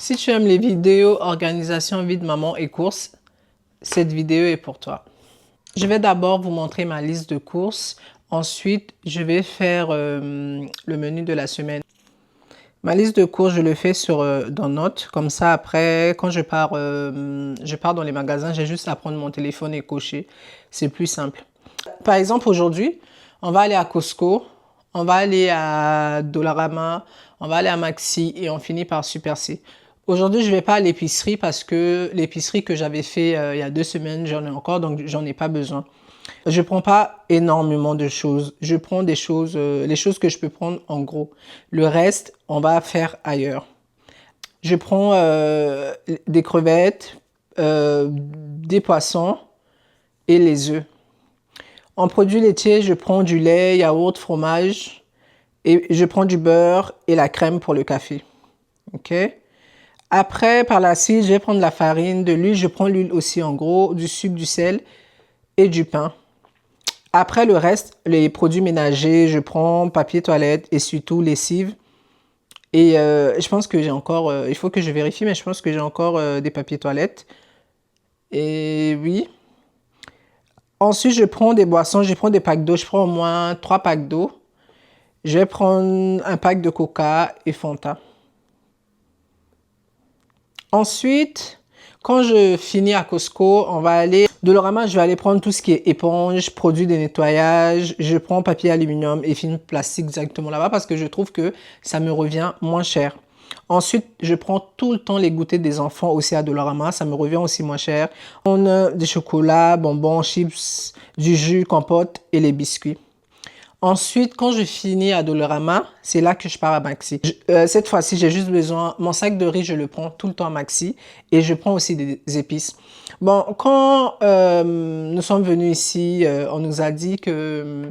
Si tu aimes les vidéos organisation vie de maman et courses, cette vidéo est pour toi. Je vais d'abord vous montrer ma liste de courses. Ensuite, je vais faire le menu de la semaine. Ma liste de courses, je le fais dans Notes. Comme ça, après, quand je pars dans les magasins, j'ai juste à prendre mon téléphone et cocher. C'est plus simple. Par exemple, aujourd'hui, on va aller à Costco, on va aller à Dollarama, on va aller à Maxi et on finit par Super C. Aujourd'hui, je ne vais pas à l'épicerie parce que l'épicerie que j'avais fait il y a 2 semaines, j'en ai encore, donc j'en ai pas besoin. Je prends pas énormément de choses. Je prends des choses, les choses que je peux prendre en gros. Le reste, on va faire ailleurs. Je prends des crevettes, des poissons et les œufs. En produits laitiers, je prends du lait, yaourt, fromage et je prends du beurre et la crème pour le café. Ok. Après, par la suite, je vais prendre la farine, de l'huile. Je prends l'huile aussi en gros, du sucre, du sel et du pain. Après le reste, les produits ménagers, je prends papier toilette, essuie-tout, lessive. Et je pense que j'ai encore, il faut que je vérifie, mais je pense que j'ai encore des papiers toilettes. Et oui. Ensuite, je prends des boissons, je prends des packs d'eau. Je prends au moins 3 packs d'eau. Je vais prendre un pack de Coca et Fanta. Ensuite, quand je finis à Costco, on va aller Dollarama, je vais aller prendre tout ce qui est éponge, produits de nettoyage. Je prends papier aluminium et film plastique directement là-bas parce que je trouve que ça me revient moins cher. Ensuite, je prends tout le temps les goûters des enfants aussi à Dollarama. Ça me revient aussi moins cher. On a des chocolats, bonbons, chips, du jus, compote et les biscuits. Ensuite, quand je finis à Dollarama, c'est là que je pars à Maxi. Cette fois-ci, j'ai juste besoin, mon sac de riz, je le prends tout le temps à Maxi et je prends aussi des épices. Bon, quand nous sommes venus ici, on nous a dit que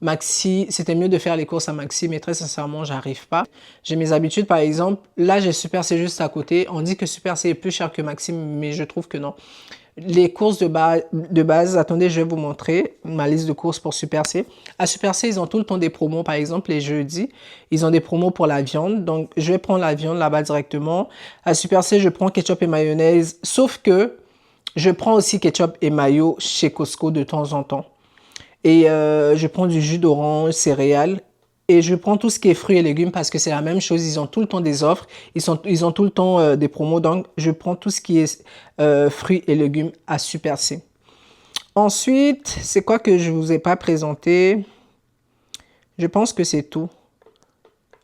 Maxi, c'était mieux de faire les courses à Maxi, mais très sincèrement, j'arrive pas. J'ai mes habitudes, par exemple, là, j'ai Super C juste à côté. On dit que Super C est plus cher que Maxi, mais je trouve que non. Les courses de base, attendez, je vais vous montrer ma liste de courses pour Super C. À Super C, ils ont tout le temps des promos. Par exemple, les jeudis, ils ont des promos pour la viande. Donc, je vais prendre la viande là-bas directement. À Super C, je prends ketchup et mayonnaise. Sauf que je prends aussi ketchup et mayo chez Costco de temps en temps. Et je prends du jus d'orange, céréales. Et je prends tout ce qui est fruits et légumes parce que c'est la même chose. Ils ont tout le temps des offres. Ils ont tout le temps des promos. Donc, je prends tout ce qui est fruits et légumes à Super C. Ensuite, c'est quoi que je ne vous ai pas présenté? Je pense que c'est tout.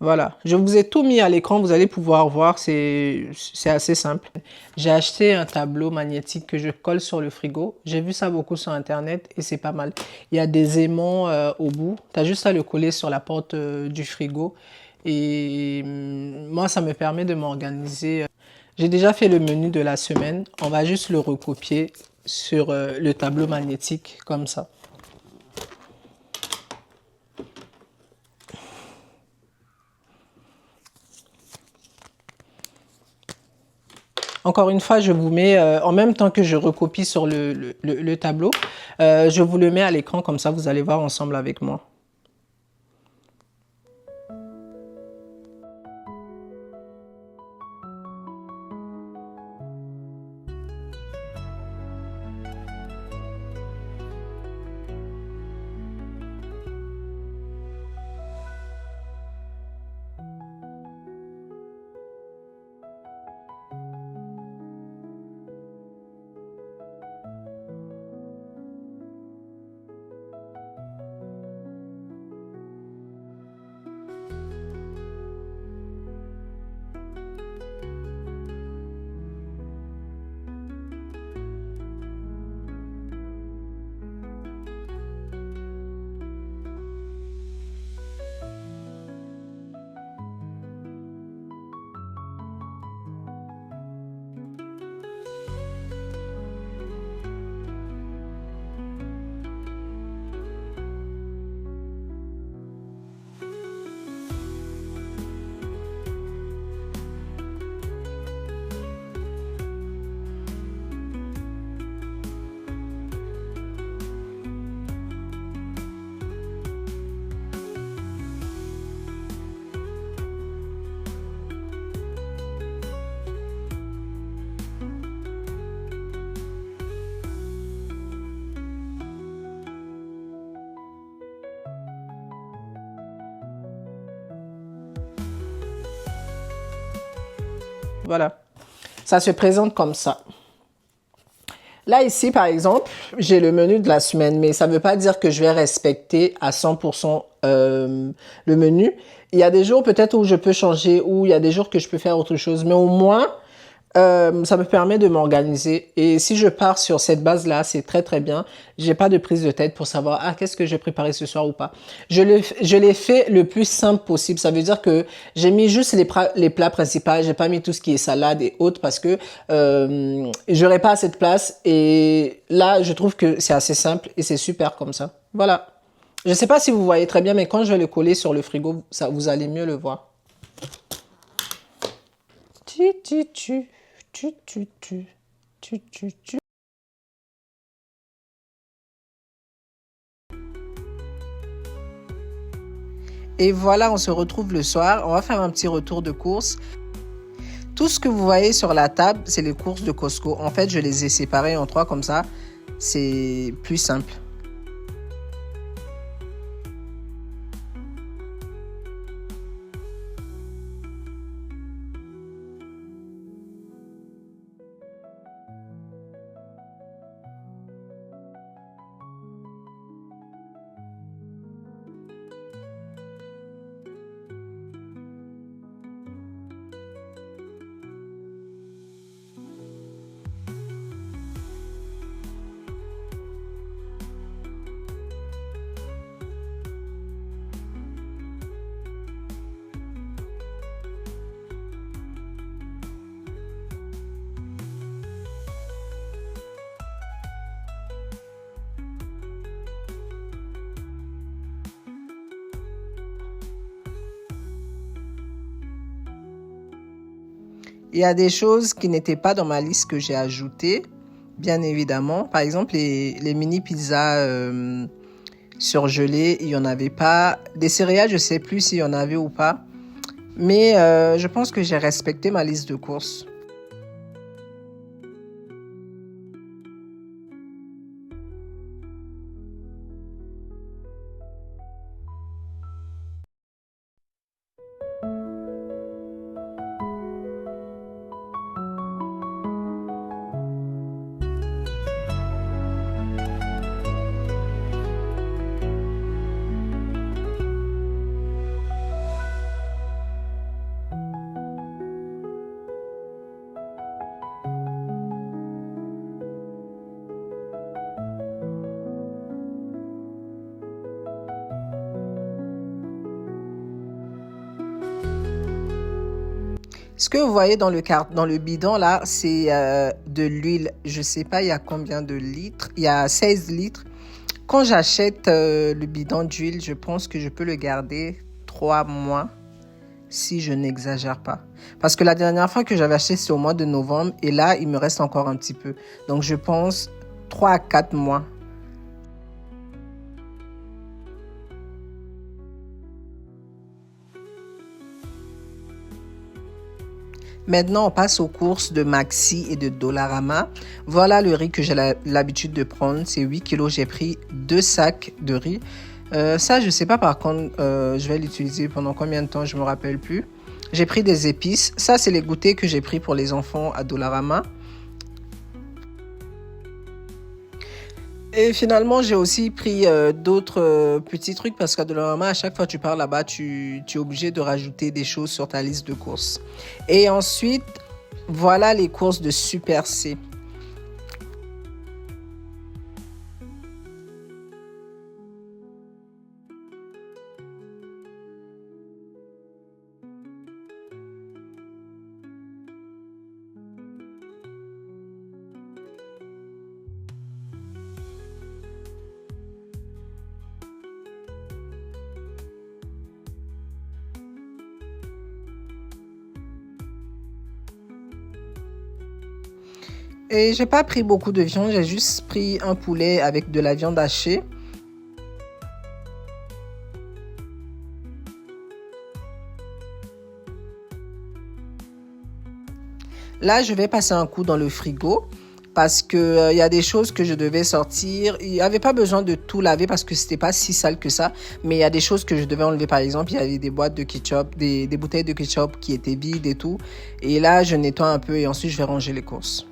Voilà, je vous ai tout mis à l'écran, vous allez pouvoir voir, c'est assez simple. J'ai acheté un tableau magnétique que je colle sur le frigo. J'ai vu ça beaucoup sur internet et c'est pas mal. Il y a des aimants au bout, tu as juste à le coller sur la porte du frigo. Et moi, ça me permet de m'organiser. J'ai déjà fait le menu de la semaine, on va juste le recopier sur le tableau magnétique comme ça. Encore une fois, je vous mets, en même temps que je recopie sur le tableau, je vous le mets à l'écran, comme ça vous allez voir ensemble avec moi. Voilà. Ça se présente comme ça. Là, ici, par exemple, j'ai le menu de la semaine, mais ça ne veut pas dire que je vais respecter à 100% le menu. Il y a des jours peut-être où je peux changer, ou il y a des jours que je peux faire autre chose, mais au moins, ça me permet de m'organiser. Et si je pars sur cette base-là, c'est très très bien. J'ai pas de prise de tête pour savoir, ah, qu'est-ce que j'ai préparé ce soir ou pas. Je l'ai fait le plus simple possible. Ça veut dire que j'ai mis juste les plats principaux. J'ai pas mis tout ce qui est salade et autres parce que j'aurais pas assez de place. Et là, je trouve que c'est assez simple et c'est super comme ça. Voilà. Je sais pas si vous voyez très bien, mais quand je vais le coller sur le frigo, ça, vous allez mieux le voir. Tu, tu, tu. Tu, tu, tu, tu, tu, tu. Et voilà, on se retrouve le soir. On va faire un petit retour de course. Tout ce que vous voyez sur la table, c'est les courses de Costco. En fait, je les ai séparées en trois comme ça. C'est plus simple. Il y a des choses qui n'étaient pas dans ma liste que j'ai ajoutées, bien évidemment. Par exemple, les mini pizzas surgelées, il n'y en avait pas. Des céréales, je ne sais plus s'il y en avait ou pas. Mais je pense que j'ai respecté ma liste de courses. Ce que vous voyez dans le bidon là, c'est de l'huile. Je ne sais pas il y a combien de litres. Il y a 16 litres. Quand j'achète le bidon d'huile, je pense que je peux le garder 3 mois si je n'exagère pas. Parce que la dernière fois que j'avais acheté, c'était au mois de novembre et là, il me reste encore un petit peu. Donc, je pense 3 à 4 mois. Maintenant, on passe aux courses de Maxi et de Dollarama. Voilà le riz que j'ai l'habitude de prendre. C'est 8 kilos. J'ai pris 2 sacs de riz. Ça, je ne sais pas par contre, je vais l'utiliser pendant combien de temps, je ne me rappelle plus. J'ai pris des épices. Ça, c'est les goûters que j'ai pris pour les enfants à Dollarama. Et finalement, j'ai aussi pris d'autres petits trucs parce qu'à Dollarama, à chaque fois que tu pars là-bas, tu es obligé de rajouter des choses sur ta liste de courses. Et ensuite, voilà les courses de Super C. Et j'ai pas pris beaucoup de viande, j'ai juste pris un poulet avec de la viande hachée. Là, je vais passer un coup dans le frigo parce que il y a des choses que je devais sortir. Il n'y avait pas besoin de tout laver parce que c'était pas si sale que ça, mais il y a des choses que je devais enlever. Par exemple, il y avait des boîtes de ketchup, des bouteilles de ketchup qui étaient vides et tout. Et là, je nettoie un peu et ensuite je vais ranger les courses.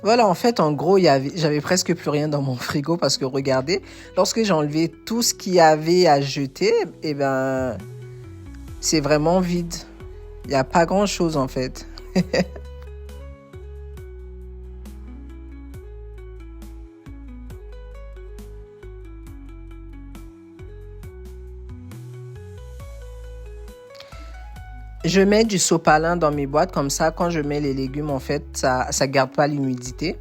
Voilà, en fait, en gros, j'avais presque plus rien dans mon frigo parce que regardez, lorsque j'ai enlevé tout ce qu'il y avait à jeter, eh ben, c'est vraiment vide. Il n'y a pas grand-chose en fait. Je mets du sopalin dans mes boîtes, comme ça, quand je mets les légumes, en fait, ça garde pas l'humidité.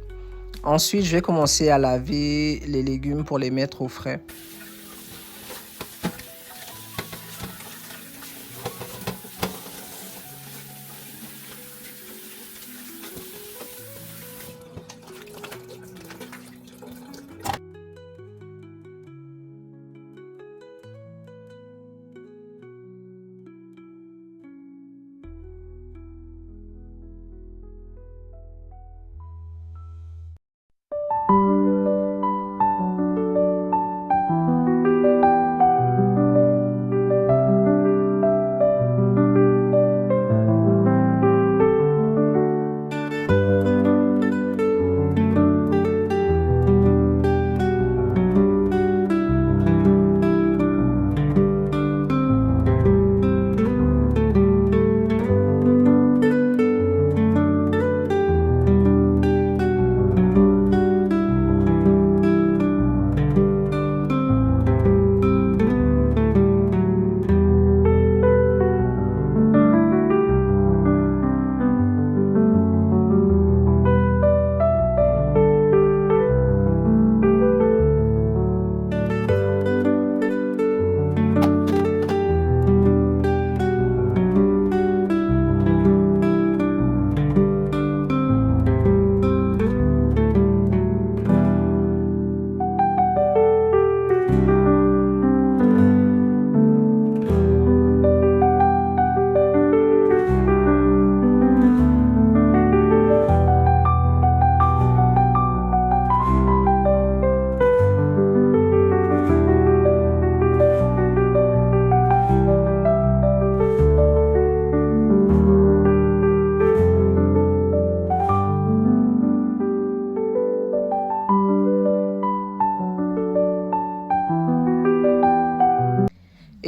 Ensuite, je vais commencer à laver les légumes pour les mettre au frais.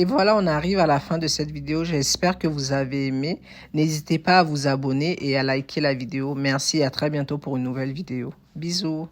Et voilà, on arrive à la fin de cette vidéo. J'espère que vous avez aimé. N'hésitez pas à vous abonner et à liker la vidéo. Merci et à très bientôt pour une nouvelle vidéo. Bisous.